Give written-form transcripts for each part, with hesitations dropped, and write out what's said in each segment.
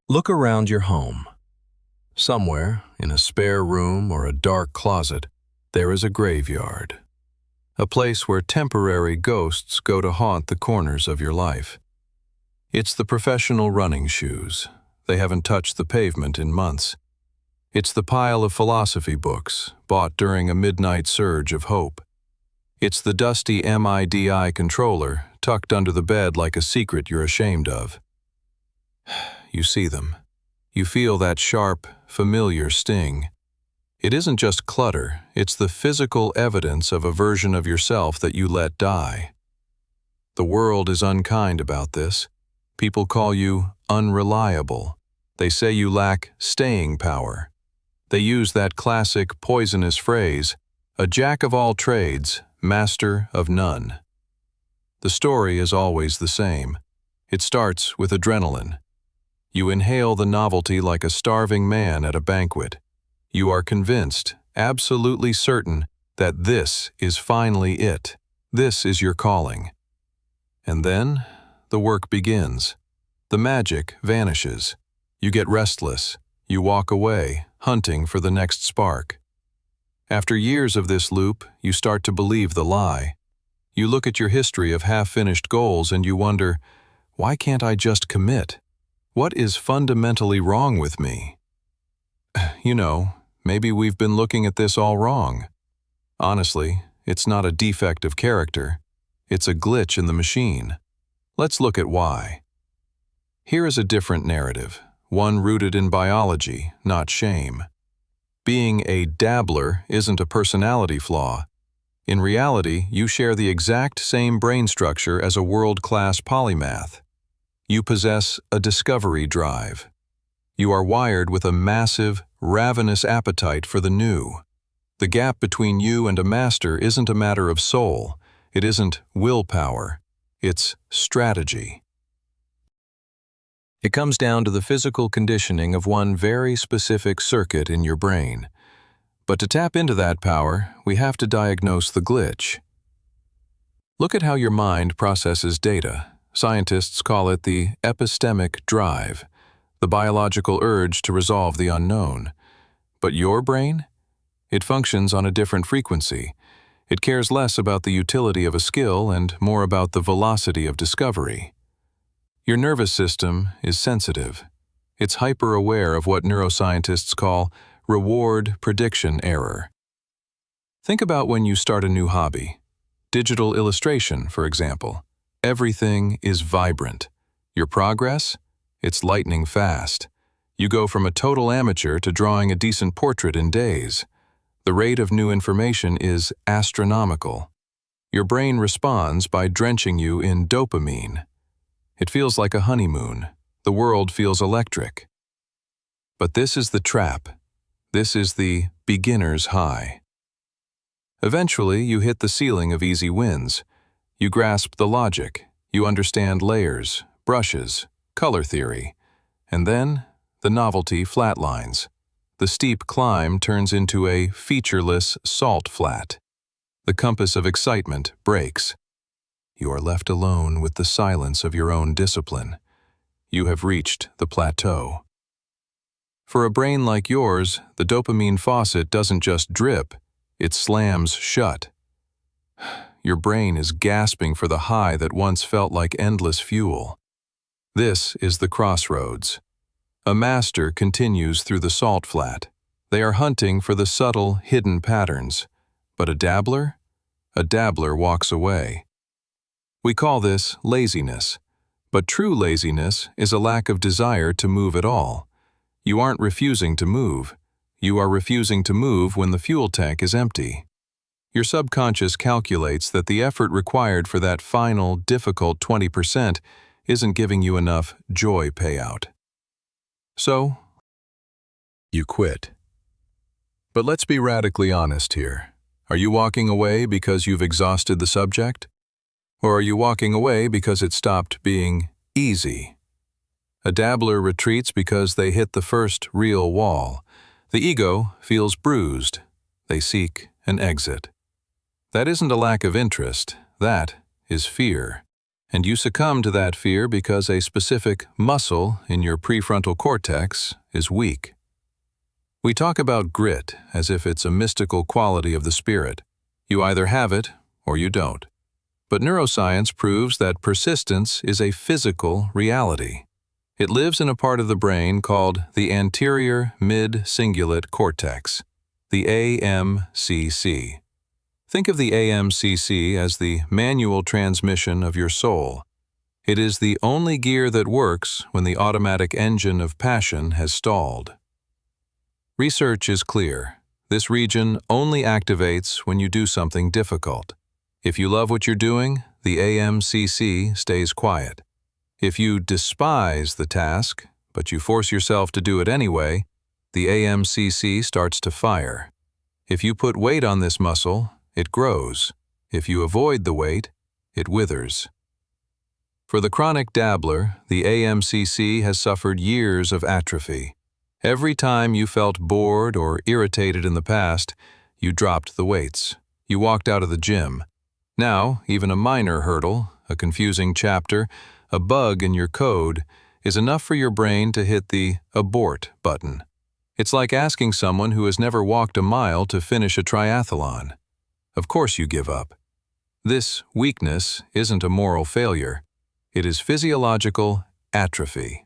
Look around your home. Somewhere, in a spare room or a dark closet, there is a graveyard. A place where temporary ghosts go to haunt the corners of your life. It's the professional running shoes. They haven't touched the pavement in months. It's the pile of philosophy books bought during a midnight surge of hope. It's the dusty MIDI controller tucked under the bed like a secret you're ashamed of. You see them. You feel that sharp, familiar sting. It isn't just clutter, it's the physical evidence of a version of yourself that you let die. The world is unkind about this. People call you unreliable. They say you lack staying power. They use that classic poisonous phrase, a jack of all trades, master of none. The story is always the same. It starts with adrenaline. You inhale the novelty like a starving man at a banquet. You are convinced, absolutely certain, that this is finally it. This is your calling. And then, the work begins. The magic vanishes. You get restless. You walk away, hunting for the next spark. After years of this loop, you start to believe the lie. You look at your history of half-finished goals and you wonder, why can't I just commit? What is fundamentally wrong with me? You know, maybe we've been looking at this all wrong. Honestly, it's not a defect of character. It's a glitch in the machine. Let's look at why. Here is a different narrative, one rooted in biology, not shame. Being a dabbler isn't a personality flaw. In reality, you share the exact same brain structure as a world-class polymath. You possess a discovery drive. You are wired with a massive, ravenous appetite for the new. The gap between you and a master isn't a matter of soul. It isn't willpower. It's strategy. It comes down to the physical conditioning of one very specific circuit in your brain. But to tap into that power, we have to diagnose the glitch. Look at how your mind processes data. Scientists call it the epistemic drive, the biological urge to resolve the unknown. But your brain? It functions on a different frequency. It cares less about the utility of a skill and more about the velocity of discovery. Your nervous system is sensitive. It's hyper-aware of what neuroscientists call reward prediction error. Think about when you start a new hobby. Digital illustration, for example. Everything is vibrant. Your progress? It's lightning fast. You go from a total amateur to drawing a decent portrait in days. The rate of new information is astronomical. Your brain responds by drenching you in dopamine. It feels like a honeymoon. The world feels electric. But this is the trap. This is the beginner's high. Eventually, you hit the ceiling of easy wins. You grasp the logic. You understand layers, brushes, color theory. And then, the novelty flatlines. The steep climb turns into a featureless salt flat. The compass of excitement breaks. You are left alone with the silence of your own discipline. You have reached the plateau. For a brain like yours, the dopamine faucet doesn't just drip, it slams shut. Your brain is gasping for the high that once felt like endless fuel. This is the crossroads. A master continues through the salt flat. They are hunting for the subtle, hidden patterns. But a dabbler? A dabbler walks away. We call this laziness. But true laziness is a lack of desire to move at all. You aren't refusing to move. You are refusing to move when the fuel tank is empty. Your subconscious calculates that the effort required for that final, difficult 20% isn't giving you enough joy payout. So, you quit. But let's be radically honest here. Are you walking away because you've exhausted the subject? Or are you walking away because it stopped being easy? A dabbler retreats because they hit the first real wall. The ego feels bruised. They seek an exit. That isn't a lack of interest. That is fear. and you succumb to that fear because a specific muscle in your prefrontal cortex is weak. We talk about grit as if it's a mystical quality of the spirit. You either have it or you don't. But neuroscience proves that persistence is a physical reality. It lives in a part of the brain called the anterior mid-cingulate cortex, the AMCC. Think of the AMCC as the manual transmission of your soul. It is the only gear that works when the automatic engine of passion has stalled. Research is clear. This region only activates when you do something difficult. If you love what you're doing, the AMCC stays quiet. If you despise the task, but you force yourself to do it anyway, the AMCC starts to fire. If you put weight on this muscle, it grows. If you avoid the weight, it withers. For the chronic dabbler, the AMCC has suffered years of atrophy. Every time you felt bored or irritated in the past, you dropped the weights. You walked out of the gym. Now, even a minor hurdle, a confusing chapter, a bug in your code, is enough for your brain to hit the abort button. It's like asking someone who has never walked a mile to finish a triathlon. Of course you give up. This weakness isn't a moral failure. It is physiological atrophy.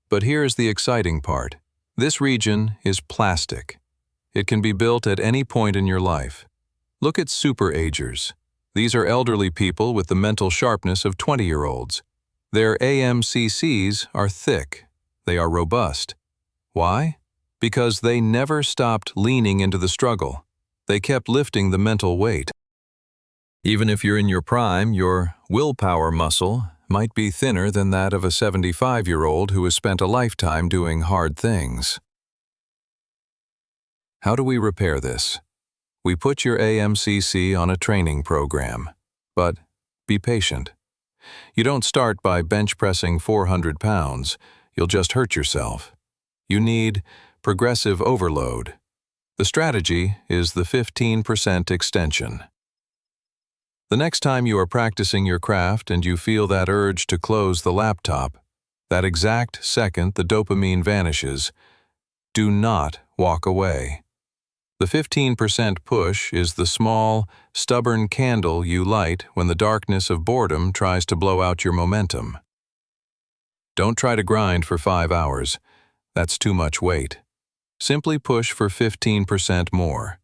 But here's the exciting part. This region is plastic. It can be built at any point in your life. Look at super-agers. These are elderly people with the mental sharpness of 20-year-olds. Their AMCCs are thick. They are robust. Why? Because they never stopped leaning into the struggle. They kept lifting the mental weight. Even if you're in your prime, your willpower muscle might be thinner than that of a 75-year-old who has spent a lifetime doing hard things. How do we repair this? We put your AMCC on a training program, but be patient. You don't start by bench pressing 400 pounds. You'll just hurt yourself. You need progressive overload. The strategy is the 15% extension. The next time you are practicing your craft and you feel that urge to close the laptop, that exact second the dopamine vanishes, do not walk away. The 15% push is the small, stubborn candle you light when the darkness of boredom tries to blow out your momentum. Don't try to grind for 5 hours. That's too much weight. Simply push for 15% more.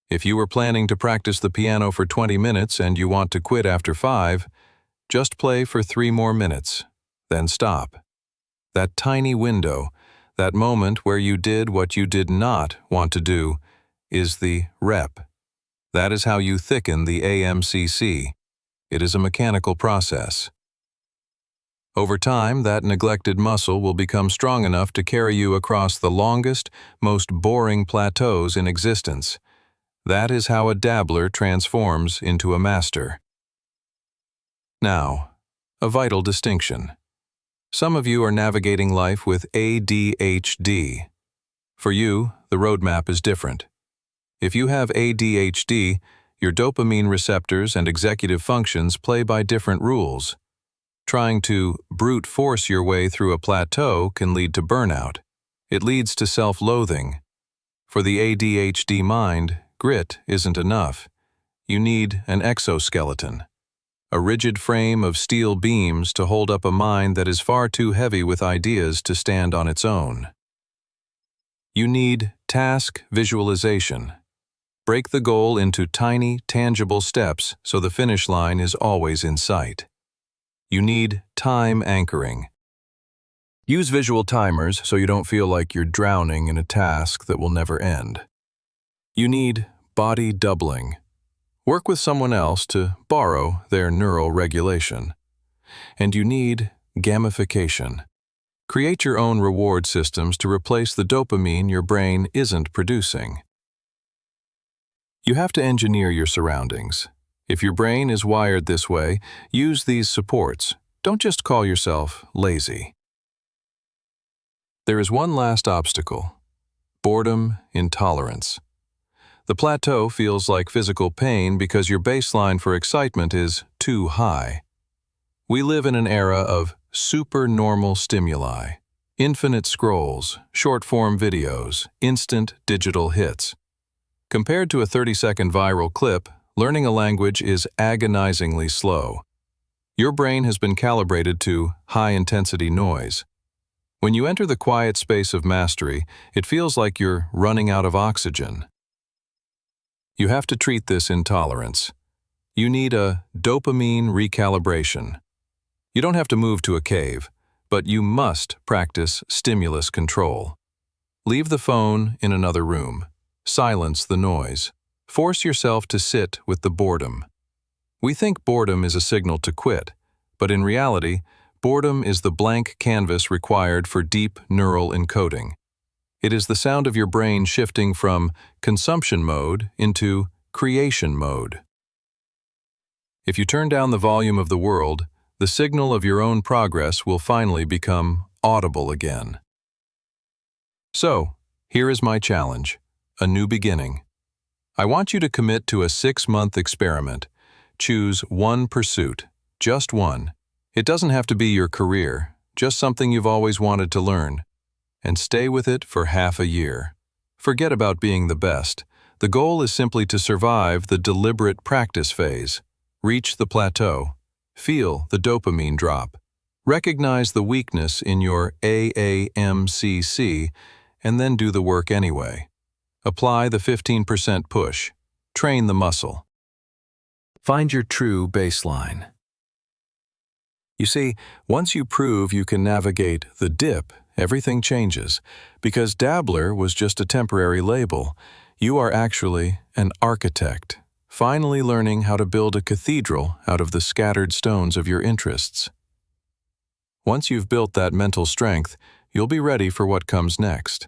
If you were planning to practice the piano for 20 minutes and you want to quit after 5, just play for 3 more minutes, then stop. That tiny window, that moment where you did what you did not want to do, is the rep. That is how you thicken the AMCC. It is a mechanical process. Over time, that neglected muscle will become strong enough to carry you across the longest, most boring plateaus in existence. That is how a dabbler transforms into a master. Now, a vital distinction. Some of you are navigating life with ADHD. For you, the roadmap is different. If you have ADHD, your dopamine receptors and executive functions play by different rules. Trying to brute force your way through a plateau can lead to burnout. It leads to self-loathing. For the ADHD mind, grit isn't enough. You need an exoskeleton, a rigid frame of steel beams to hold up a mind that is far too heavy with ideas to stand on its own. You need task visualization. Break the goal into tiny, tangible steps so the finish line is always in sight. You need time anchoring. Use visual timers so you don't feel like you're drowning in a task that will never end. You need body doubling. Work with someone else to borrow their neural regulation. And you need gamification. Create your own reward systems to replace the dopamine your brain isn't producing. You have to engineer your surroundings. If your brain is wired this way, use these supports. Don't just call yourself lazy. There is one last obstacle: boredom intolerance. The plateau feels like physical pain because your baseline for excitement is too high. We live in an era of supernormal stimuli, infinite scrolls, short-form videos, instant digital hits. Compared to a 30-second viral clip, learning a language is agonizingly slow. Your brain has been calibrated to high-intensity noise. When you enter the quiet space of mastery, it feels like you're running out of oxygen. You have to treat this intolerance. You need a dopamine recalibration. You don't have to move to a cave, but you must practice stimulus control. Leave the phone in another room. Silence the noise. Force yourself to sit with the boredom. We think boredom is a signal to quit, but in reality, boredom is the blank canvas required for deep neural encoding. It is the sound of your brain shifting from consumption mode into creation mode. If you turn down the volume of the world, the signal of your own progress will finally become audible again. So, here is my challenge, a new beginning. I want you to commit to a 6-month experiment. Choose one pursuit, just one. It doesn't have to be your career, just something you've always wanted to learn. And stay with it for half a year. Forget about being the best. The goal is simply to survive the deliberate practice phase. Reach the plateau. Feel the dopamine drop. Recognize the weakness in your AAMCC and then do the work anyway. Apply the 15% push. Train the muscle. Find your true baseline. You see, once you prove you can navigate the dip, everything changes. Because dabbler was just a temporary label, you are actually an architect, finally learning how to build a cathedral out of the scattered stones of your interests. Once you've built that mental strength, you'll be ready for what comes next.